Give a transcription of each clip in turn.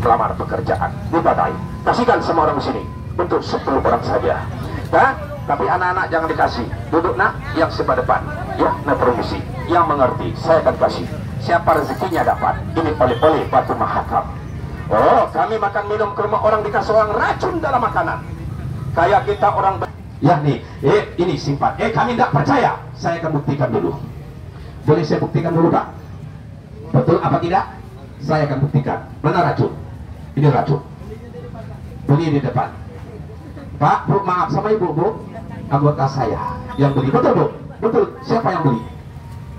melamar pekerjaan di Badai. Kasihkan semua orang di sini untuk 10 orang saja. Nah, tapi anak-anak jangan dikasih. Duduk nak yang sebelah depan. Ya, nah permisi. Yang mengerti, saya akan kasih. Siapa rezekinya dapat. Ini oleh-oleh Batu Mahakam. Oh, kami makan minum ke rumah orang dikasih orang racun dalam makanan. Kayak kita orang ya nih, ini simpan. Kami tidak percaya. Saya akan buktikan dulu. Boleh saya buktikan dulu, Pak? Betul apa tidak? Saya akan buktikan. Mana racun? Ini racun. Beli di depan. Pak, Bu, maaf sama ibu, Bu. Anggota saya yang beli. Betul, Bu? Betul. Siapa yang beli?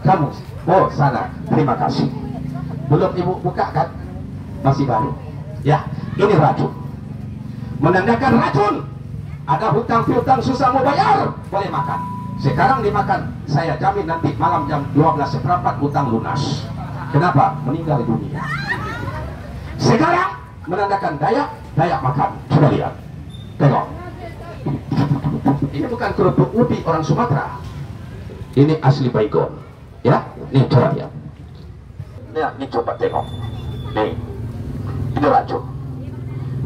Kamu. Oh, sana. Terima kasih. Belum ibu buka kan? Masih baru. Ya, ini racun. Menandakan racun. Ada hutang piutang susah mau bayar, boleh makan. Sekarang dimakan, saya jamin nanti malam jam 12:15 hutang lunas. Kenapa? Meninggal dunia. Sekarang menandakan Dayak makan. Coba lihat. Tengok. Ini bukan kerupuk ubi orang Sumatera. Ini asli Baygon. Ya, nih coba lihat. Ya, nih coba tengok. Nih, ini racun.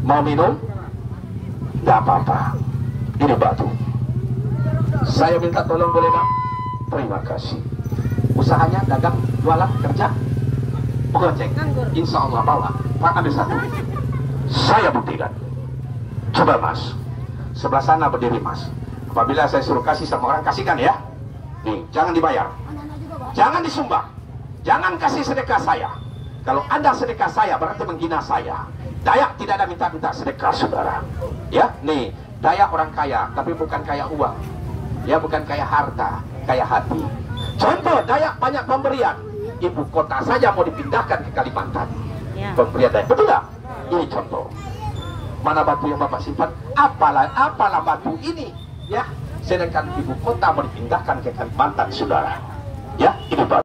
Mau minum? Tidak apa-apa. Ini batu. Saya minta tolong boleh Bang? Terima kasih. Usahanya dagang, jualan, kerja? Goceng. Insya Allah bawa. Pak ambil satu. Saya buktikan. Coba Mas. Sebelah sana berdiri Mas. Apabila saya suruh kasih sama orang, kasihkan ya. Nih, jangan dibayar. Jangan disumbang. Jangan kasih sedekah saya. Kalau Anda sedekah saya berarti menghina saya. Dayak tidak ada minta-minta sedekah saudara. Ya, nih, Dayak orang kaya, tapi bukan kaya uang. Ya, bukan kaya harta, kaya hati. Contoh, Dayak banyak pemberian. Ibu kota saja mau dipindahkan ke Kalimantan. Ya. Pemberian Dayak, betul nggak? Ini contoh. Mana batu yang Bapak simpan? Apalah batu ini, ya. Sedangkan ibu kota mau dipindahkan ke Kalimantan, saudara. Ya, ini batu.